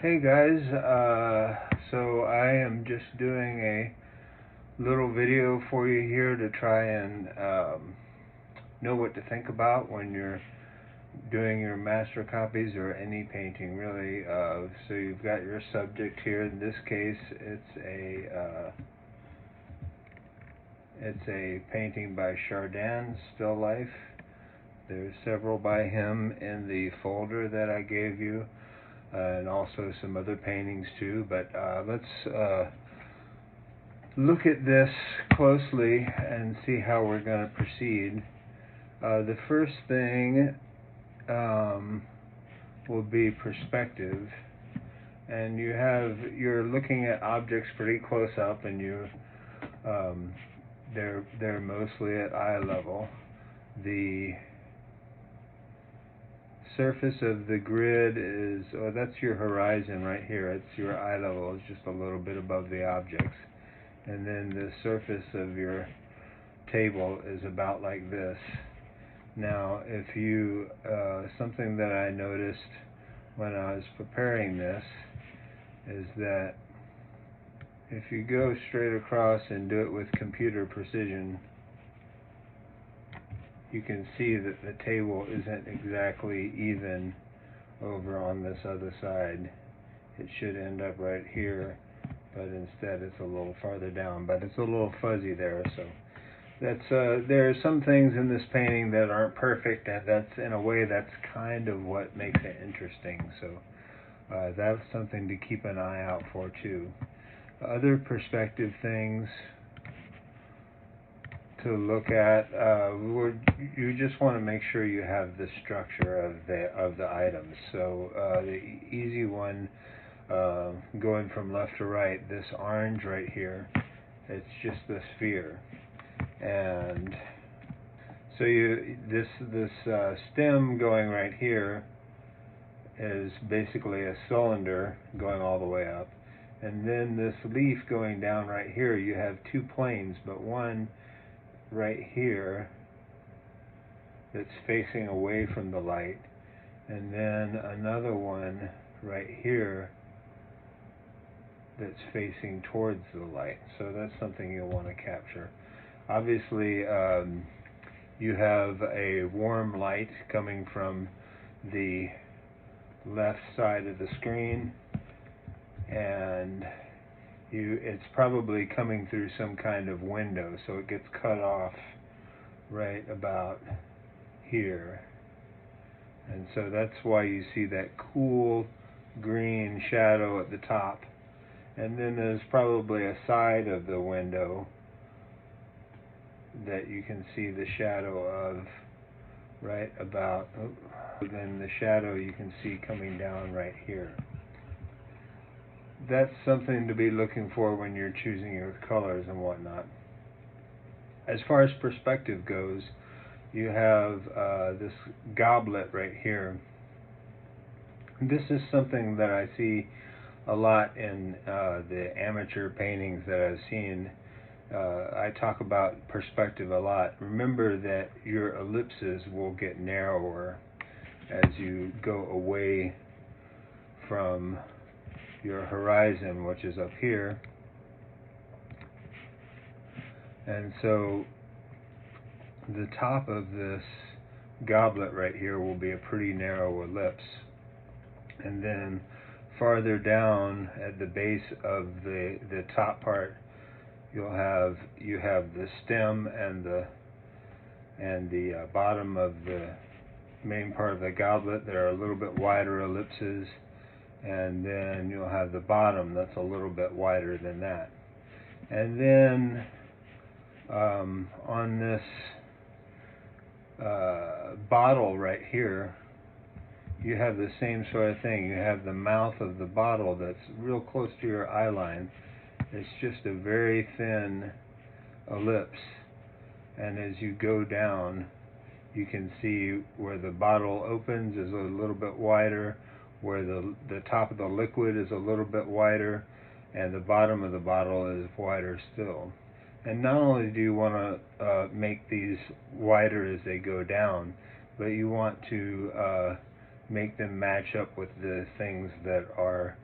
Hey guys, so I am just doing a little video for you here to try and know what to think about when you're doing your master copies or any painting really. So you've got your subject here. In this case it's a painting by Chardin, Still Life. There's several by him in the folder that I gave you. And also some other paintings too, but let's look at this closely and see how we're going to proceed. The first thing will be perspective, and you're looking at objects pretty close up, and they're mostly at eye level. The surface of the grid is, that's your horizon right here. It's your eye level. It's just a little bit above the objects. And then the surface of your table is about like this. Now, if you, something that I noticed when I was preparing this is that if you go straight across and do it with computer precision, you can see that the table isn't exactly even over on this other side. It should end up right here, but instead it's a little farther down, but it's a little fuzzy there. So that's there are some things in this painting that aren't perfect, and that's, in a way, that's kind of what makes it interesting. So that's something to keep an eye out for too. Other perspective things to look at, you just want to make sure you have the structure of the items. So the easy one, going from left to right, this orange right here, it's just the sphere, and so this stem going right here is basically a cylinder going all the way up, and then this leaf going down right here, you have two planes, but one right here that's facing away from the light, and then another one right here that's facing towards the light. So that's something you'll want to capture. Obviously, you have a warm light coming from the left side of the screen, and it's probably coming through some kind of window, so it gets cut off right about here, and so that's why you see that cool green shadow at the top, and then there's probably a side of the window that you can see the shadow of right about, then the shadow you can see coming down right here. That's something to be looking for when you're choosing your colors and whatnot. As far as perspective goes, you have this goblet right here. This is something that I see a lot in the amateur paintings that I've seen. I talk about perspective a lot. Remember that your ellipses will get narrower as you go away from your horizon, which is up here, and so the top of this goblet right here will be a pretty narrow ellipse, and then farther down at the base of the top part, you have the stem and the bottom of the main part of the goblet. There are a little bit wider ellipses, and then you'll have the bottom that's a little bit wider than that. And then on this bottle right here, you have the same sort of thing. You have the mouth of the bottle that's real close to your eye line. It's just a very thin ellipse, and as you go down, you can see where the bottle opens is a little bit wider, where the top of the liquid is a little bit wider, and the bottom of the bottle is wider still. And not only do you want to make these wider as they go down, but you want to make them match up with the things that are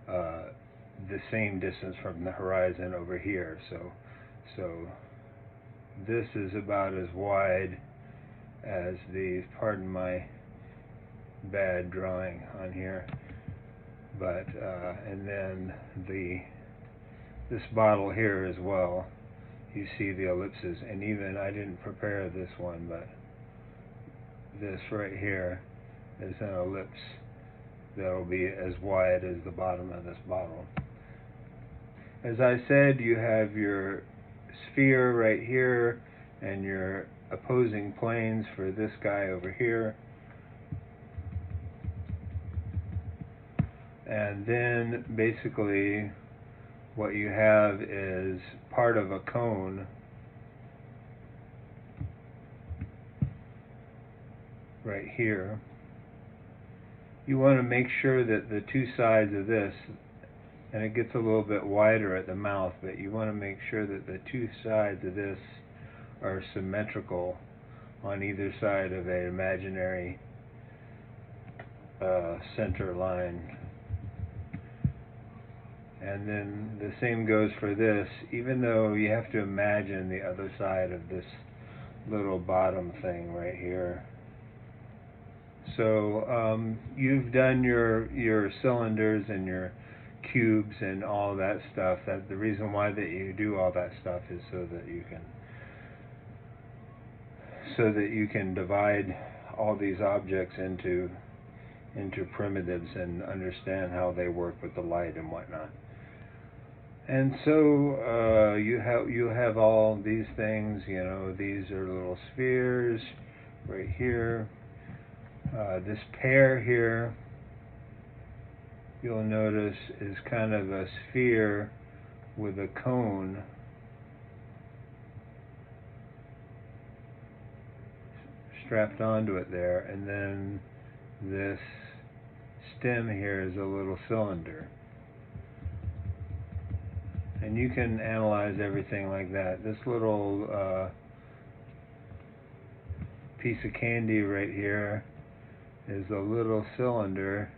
the same distance from the horizon over here. So this is about as wide as the, pardon my bad drawing on here, but and then this bottle here as well, you see the ellipses, and even I didn't prepare this one, but this right here is an ellipse that will be as wide as the bottom of this bottle. As I said, you have your sphere right here and your opposing planes for this guy over here. And then basically what you have is part of a cone right here. You want to make sure that the two sides of this, and it gets a little bit wider at the mouth, but you want to make sure that the two sides of this are symmetrical on either side of an imaginary center line. And then the same goes for this, even though you have to imagine the other side of this little bottom thing right here. So you've done your cylinders and your cubes and all that stuff. That the reason why that you do all that stuff is so that you can divide all these objects into primitives and understand how they work with the light and whatnot. And so you have all these things. You know, these are little spheres right here. This pair here, you'll notice, is kind of a sphere with a cone strapped onto it there, and then this stem here is a little cylinder. And you can analyze everything like that. This little piece of candy right here is a little cylinder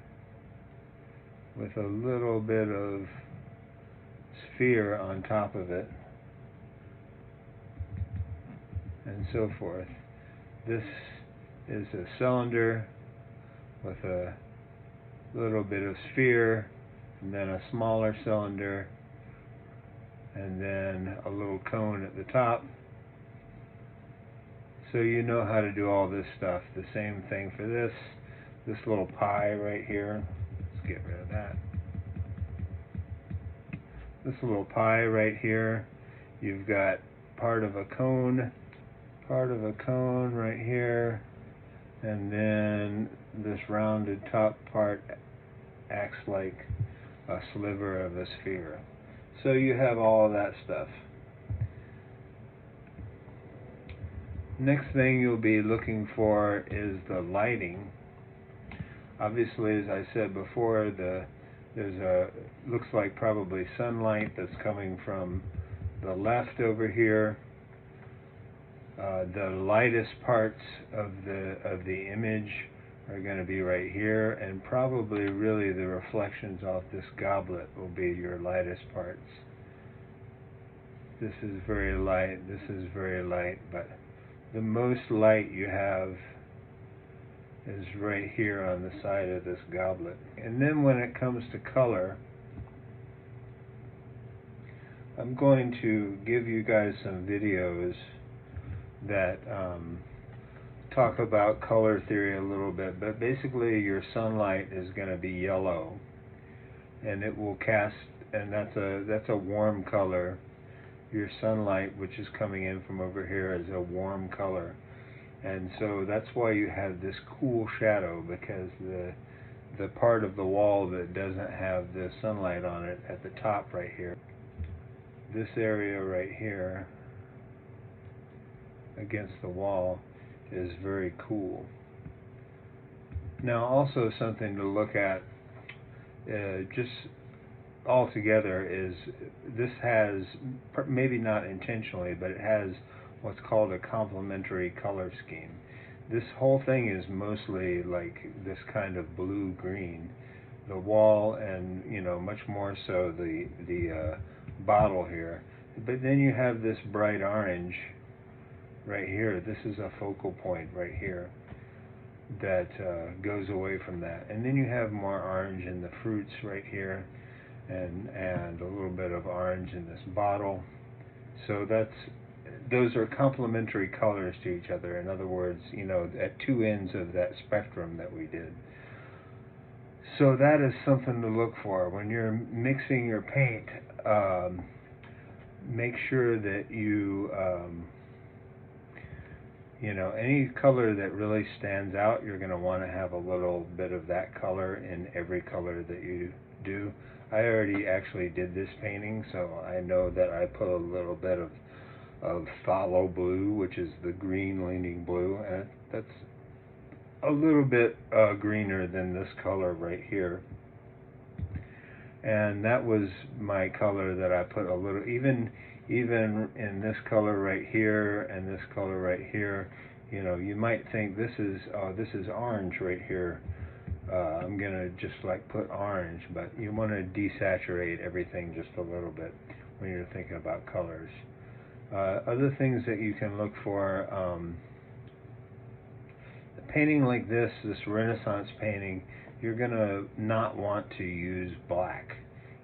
with a little bit of sphere on top of it, and so forth. This is a cylinder with a little bit of sphere, and then a smaller cylinder, and then a little cone at the top. So you know how to do all this stuff. The same thing for this little pie right here. Let's get rid of that. This little pie right here, you've got part of a cone right here, and then this rounded top part acts like a sliver of a sphere. So you have all of that stuff. Next thing you'll be looking for is the lighting. Obviously, as I said before, looks like probably sunlight that's coming from the left over here. The lightest parts of the image are going to be right here, and probably really the reflections off this goblet will be your lightest parts. This is very light, this is very light, but the most light you have is right here on the side of this goblet. And then when it comes to color, I'm going to give you guys some videos that talk about color theory a little bit, but basically your sunlight is going to be yellow, and it will cast, and that's a warm color. Your sunlight, which is coming in from over here, is a warm color, and so that's why you have this cool shadow, because the part of the wall that doesn't have the sunlight on it at the top right here, this area right here against the wall, is very cool. Now also something to look at just altogether is this has, maybe not intentionally, but it has what's called a complementary color scheme. This whole thing is mostly like this kind of blue-green, the wall, and much more so the bottle here. But then you have this bright orange right here. This is a focal point right here that goes away from that. And then you have more orange in the fruits right here, and a little bit of orange in this bottle. So those are complementary colors to each other. In other words, at two ends of that spectrum that we did. So that is something to look for when you're mixing your paint. Make sure that any color that really stands out, you're going to want to have a little bit of that color in every color that you do. I already actually did this painting, so I know that I put a little bit of phthalo blue, which is the green leaning blue, and that's a little bit greener than this color right here. And that was my color that I put a little, even in this color right here and this color right here. You might think this is orange right here. I'm gonna just like put orange, but you want to desaturate everything just a little bit when you're thinking about colors. Other things that you can look for, a painting like this Renaissance painting, you're gonna not want to use black,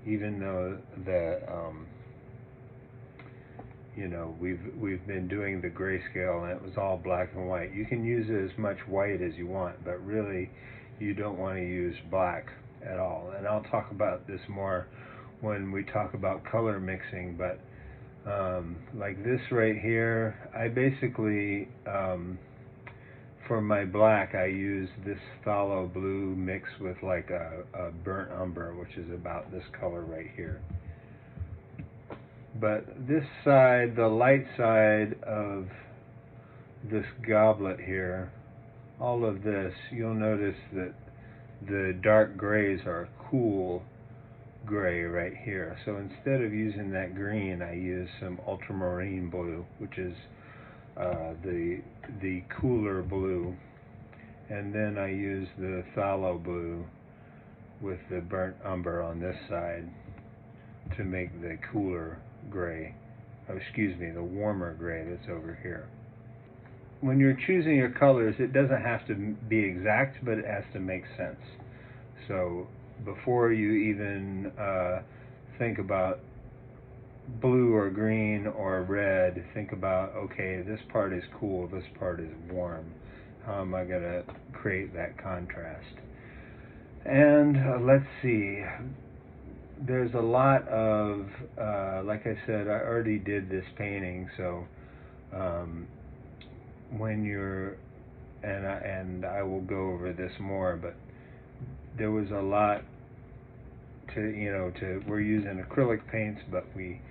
even though we've been doing the grayscale and it was all black and white. You can use as much white as you want, but really you don't want to use black at all. And I'll talk about this more when we talk about color mixing. But like this right here, I basically for my black I use this phthalo blue mixed with like a burnt umber, which is about this color right here. But this side, the light side of this goblet here, all of this, you'll notice that the dark grays are cool gray right here. So instead of using that green, I use some ultramarine blue, which is the cooler blue. And then I use the phthalo blue with the burnt umber on this side to make the cooler gray, the warmer gray that's over here. When you're choosing your colors, it doesn't have to be exact, but it has to make sense. So before you even think about blue or green or red, think about, okay, this part is cool, this part is warm. How am I going to create that contrast? And let's see. There's a lot of, like I said, I already did this painting, so when you're, and I will go over this more, but there was a lot we're using acrylic paints, but we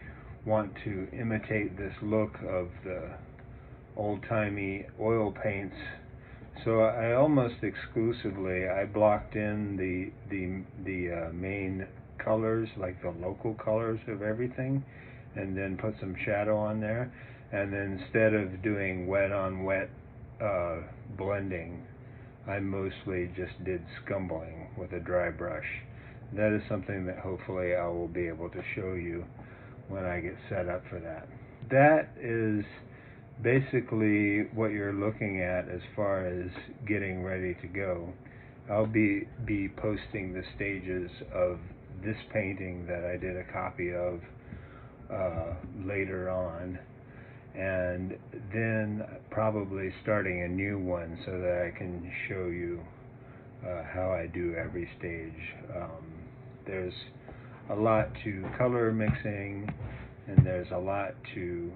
want to imitate this look of the old-timey oil paints. So I almost exclusively, I blocked in the main colors, like the local colors of everything, and then put some shadow on there. And then instead of doing wet on wet blending, I mostly just did scumbling with a dry brush. That is something that hopefully I will be able to show you when I get set up for that. That is basically what you're looking at as far as getting ready to go. I'll be posting the stages of this painting that I did a copy of later on, and then probably starting a new one so that I can show you how I do every stage. There's a lot to color mixing, and there's a lot to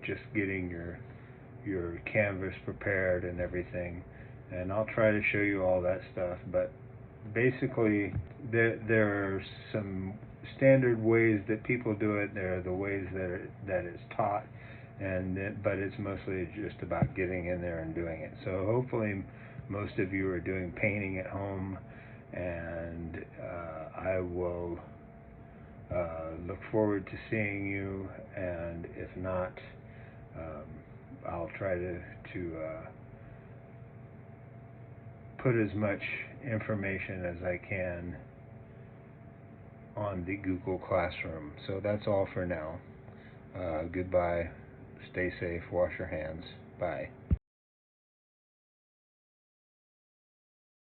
just getting your canvas prepared and everything, and I'll try to show you all that stuff. But basically there are some standard ways that people do it. There are the ways that it's taught, but it's mostly just about getting in there and doing it. So hopefully most of you are doing painting at home, and I will look forward to seeing you, and if not, I'll try to put as much information as I can on the Google Classroom. So that's all for now. Goodbye. Stay safe. Wash your hands. Bye.